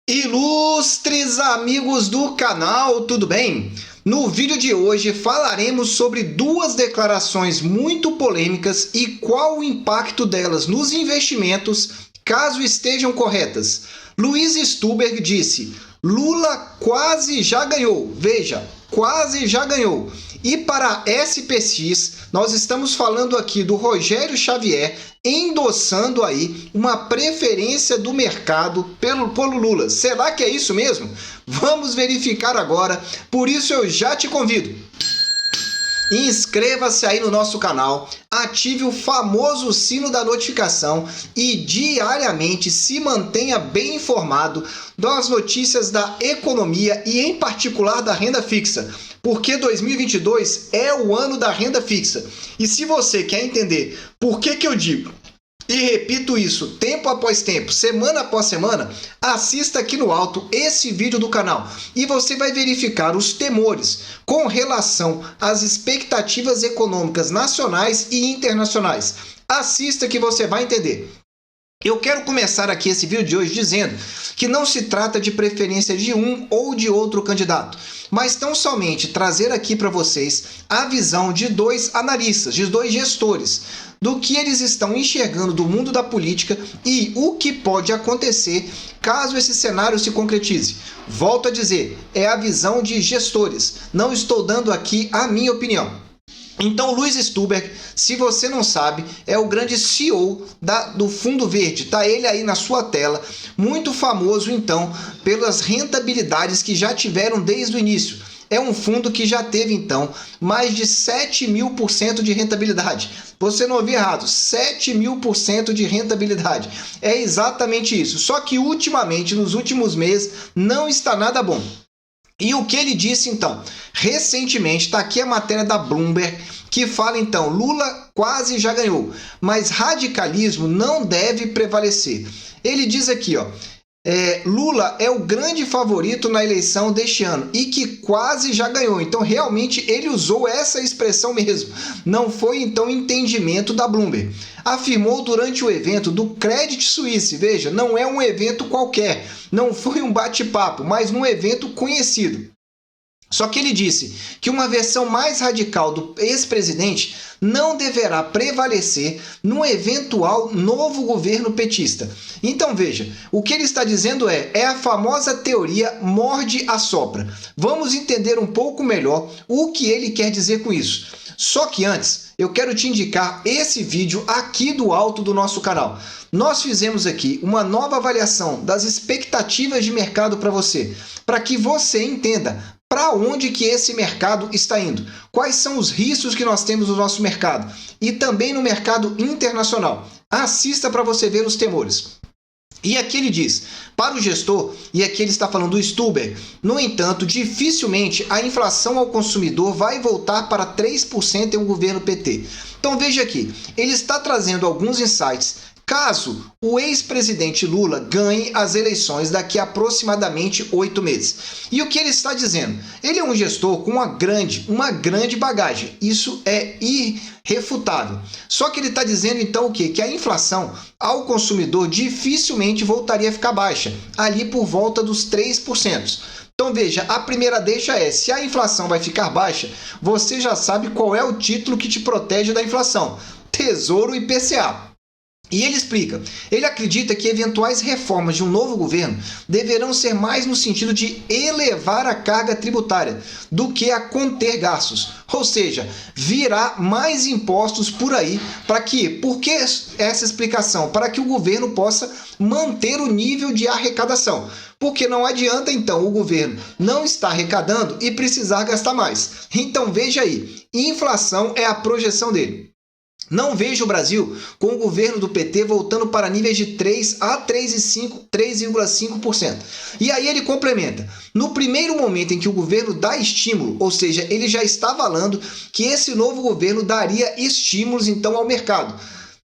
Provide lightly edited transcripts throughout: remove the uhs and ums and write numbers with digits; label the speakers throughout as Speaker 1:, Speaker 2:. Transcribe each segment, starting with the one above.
Speaker 1: Ilustres amigos do canal, tudo bem? No vídeo de hoje falaremos sobre duas declarações muito polêmicas e qual o impacto delas nos investimentos caso estejam corretas. Luiz Stuberg disse: Lula quase já ganhou. Veja, quase já ganhou. E para a SPX, nós estamos falando aqui do Rogério Xavier endossando aí uma preferência do mercado pelo Lula. Será que é isso mesmo? Vamos verificar agora, por isso eu já te convido. Inscreva-se aí no nosso canal, ative o famoso sino da notificação e diariamente se mantenha bem informado das notícias da economia e em particular da renda fixa, porque 2022 é o ano da renda fixa. E se você quer entender por que eu digo e repito isso tempo após tempo, semana após semana, assista aqui no alto esse vídeo do canal e você vai verificar os temores com relação às expectativas econômicas nacionais e internacionais. Assista que você vai entender. Eu quero começar aqui esse vídeo de hoje dizendo que não se trata de preferência de um ou de outro candidato, mas tão somente trazer aqui para vocês a visão de dois analistas, de dois gestores, do que eles estão enxergando do mundo da política e o que pode acontecer caso esse cenário se concretize. Volto a dizer, é a visão de gestores, não estou dando aqui a minha opinião. Então, Luiz Stuberg, se você não sabe, é o grande CEO do Fundo Verde. Tá ele aí na sua tela, muito famoso então pelas rentabilidades que já tiveram desde o início. É um fundo que já teve então mais de 7.000% de rentabilidade. Você não ouviu errado, 7.000% de rentabilidade. É exatamente isso. Só que ultimamente, nos últimos meses, não está nada bom. E o que ele disse então? Recentemente, está aqui a matéria da Bloomberg, que fala então, Lula quase já ganhou, mas radicalismo não deve prevalecer. Ele diz aqui, ó, Lula é o grande favorito na eleição deste ano e que quase já ganhou. Então, realmente, ele usou essa expressão mesmo. Não foi, então, entendimento da Bloomberg. Afirmou durante o evento do Credit Suisse. Veja, não é um evento qualquer. Não foi um bate-papo, mas um evento conhecido. Só que ele disse que uma versão mais radical do ex-presidente não deverá prevalecer num eventual novo governo petista. Então veja, o que ele está dizendo é a famosa teoria morde-a-sopra. Vamos entender um pouco melhor o que ele quer dizer com isso. Só que antes, eu quero te indicar esse vídeo aqui do alto do nosso canal. Nós fizemos aqui uma nova avaliação das expectativas de mercado para você, para que você entenda para onde que esse mercado está indo, quais são os riscos que nós temos no nosso mercado e também no mercado internacional. Assista para você ver os temores. E aqui ele diz, para o gestor, e aqui ele está falando do Stuberg, no entanto, dificilmente a inflação ao consumidor vai voltar para 3% em um governo PT. Então veja aqui, ele está trazendo alguns insights caso o ex-presidente Lula ganhe as eleições daqui a aproximadamente 8 meses. E o que ele está dizendo? Ele é um gestor com uma grande bagagem. Isso é irrefutável. Só que ele está dizendo então o quê? Que a inflação ao consumidor dificilmente voltaria a ficar baixa, ali por volta dos 3%. Então veja, a primeira deixa é, se a inflação vai ficar baixa, você já sabe qual é o título que te protege da inflação. Tesouro IPCA. E ele explica, ele acredita que eventuais reformas de um novo governo deverão ser mais no sentido de elevar a carga tributária do que a conter gastos. Ou seja, virá mais impostos por aí. Para quê? Por que essa explicação? Para que o governo possa manter o nível de arrecadação. Porque não adianta então o governo não estar arrecadando e precisar gastar mais. Então veja aí, inflação é a projeção dele. Não vejo o Brasil com o governo do PT voltando para níveis de 3 a 3,5%. E aí ele complementa, no primeiro momento em que o governo dá estímulo, ou seja, ele já está falando que esse novo governo daria estímulos então ao mercado.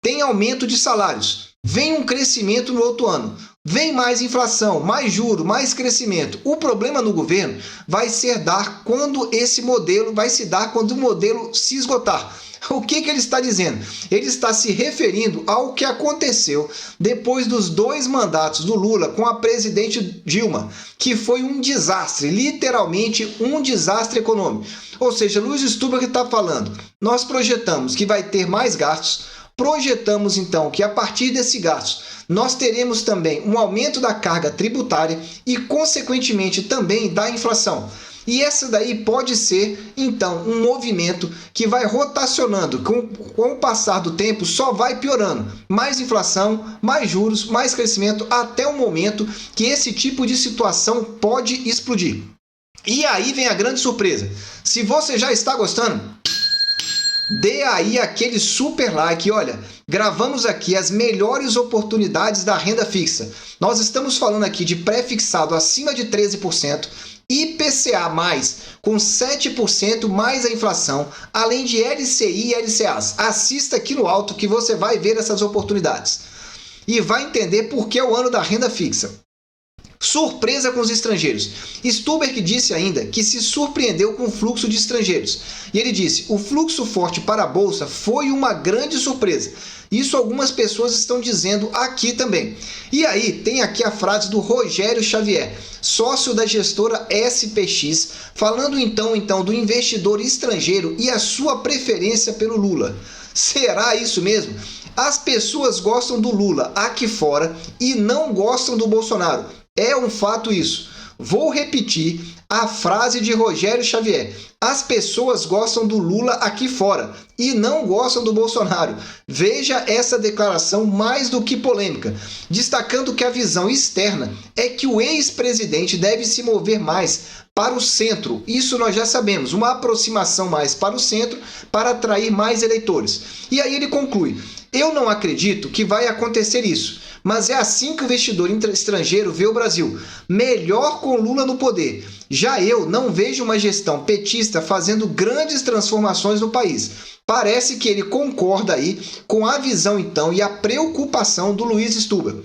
Speaker 1: Tem aumento de salários, vem um crescimento no outro ano. Vem mais inflação, mais juro, mais crescimento. O problema no governo vai se dar quando esse modelo vai se dar quando o modelo se esgotar. O que ele está dizendo? Ele está se referindo ao que aconteceu depois dos 2 mandatos do Lula com a presidente Dilma, que foi um desastre, literalmente um desastre econômico. Ou seja, Luiz Stuber está falando, nós projetamos que vai ter mais gastos, projetamos então que a partir desse gasto nós teremos também um aumento da carga tributária e, consequentemente, também da inflação. E essa daí pode ser, então, um movimento que vai rotacionando. Com o passar do tempo, só vai piorando. Mais inflação, mais juros, mais crescimento, até o momento que esse tipo de situação pode explodir. E aí vem a grande surpresa. Se você já está gostando, dê aí aquele super like. Olha, gravamos aqui as melhores oportunidades da renda fixa. Nós estamos falando aqui de pré-fixado acima de 13%, IPCA mais com 7% mais a inflação, além de LCI e LCAs. Assista aqui no alto que você vai ver essas oportunidades e vai entender por que é o ano da renda fixa. Surpresa com os estrangeiros. Stuber disse ainda que se surpreendeu com o fluxo de estrangeiros. E ele disse, o fluxo forte para a Bolsa foi uma grande surpresa. Isso algumas pessoas estão dizendo aqui também. E aí tem aqui a frase do Rogério Xavier, sócio da gestora SPX, falando então do investidor estrangeiro e a sua preferência pelo Lula. Será isso mesmo? As pessoas gostam do Lula aqui fora e não gostam do Bolsonaro. É um fato isso. Vou repetir a frase de Rogério Xavier. As pessoas gostam do Lula aqui fora e não gostam do Bolsonaro. Veja essa declaração mais do que polêmica, destacando que a visão externa é que o ex-presidente deve se mover mais para o centro. Isso nós já sabemos, uma aproximação mais para o centro para atrair mais eleitores. E aí ele conclui, eu não acredito que vai acontecer isso. Mas é assim que o investidor estrangeiro vê o Brasil, melhor com Lula no poder. Já eu não vejo uma gestão petista fazendo grandes transformações no país. Parece que ele concorda aí com a visão então e a preocupação do Luiz Stuber.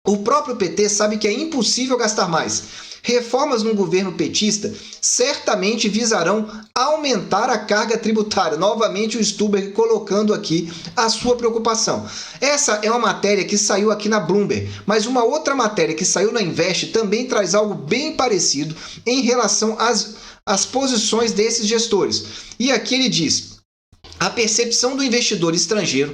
Speaker 1: O próprio PT sabe que é impossível gastar mais. Reformas no governo petista certamente visarão aumentar a carga tributária. Novamente o Stuber colocando aqui a sua preocupação. Essa é uma matéria que saiu aqui na Bloomberg, mas uma outra matéria que saiu na Invest também traz algo bem parecido em relação às posições desses gestores. E aqui ele diz, a percepção do investidor estrangeiro,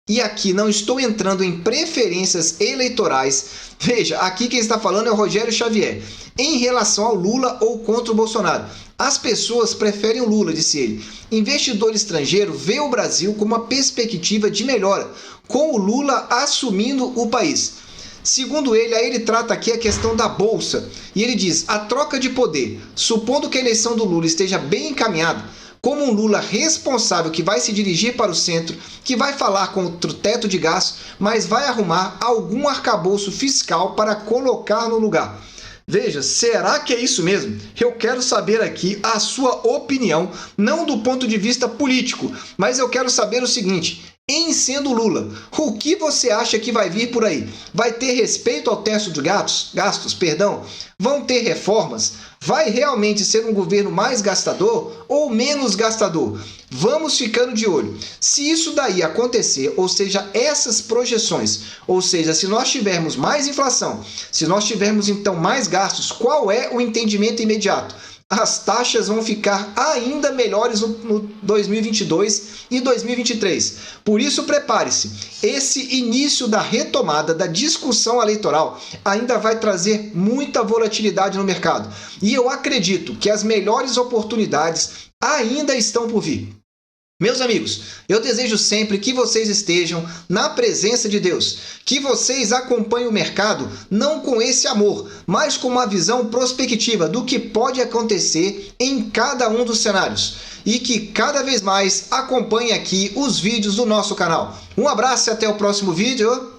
Speaker 1: e aqui não estou entrando em preferências eleitorais. Veja, aqui quem está falando é o Rogério Xavier. Em relação ao Lula ou contra o Bolsonaro. As pessoas preferem o Lula, disse ele. Investidor estrangeiro vê o Brasil com uma perspectiva de melhora, com o Lula assumindo o país. Segundo ele, aí ele trata aqui a questão da Bolsa. E ele diz, a troca de poder, supondo que a eleição do Lula esteja bem encaminhada, como um Lula responsável que vai se dirigir para o centro, que vai falar contra o teto de gastos, mas vai arrumar algum arcabouço fiscal para colocar no lugar. Veja, será que é isso mesmo? Eu quero saber aqui a sua opinião, não do ponto de vista político, mas eu quero saber o seguinte, em sendo Lula, o que você acha que vai vir por aí? Vai ter respeito ao teto de gastos? Vão ter reformas? Vai realmente ser um governo mais gastador ou menos gastador? Vamos ficando de olho. Se isso daí acontecer, ou seja, essas projeções, ou seja, se nós tivermos mais inflação, se nós tivermos então mais gastos, qual é o entendimento imediato? As taxas vão ficar ainda melhores no 2022 e 2023. Por isso, prepare-se. Esse início da retomada da discussão eleitoral ainda vai trazer muita volatilidade no mercado. E eu acredito que as melhores oportunidades ainda estão por vir. Meus amigos, eu desejo sempre que vocês estejam na presença de Deus, que vocês acompanhem o mercado não com esse amor, mas com uma visão prospectiva do que pode acontecer em cada um dos cenários e que cada vez mais acompanhem aqui os vídeos do nosso canal. Um abraço e até o próximo vídeo.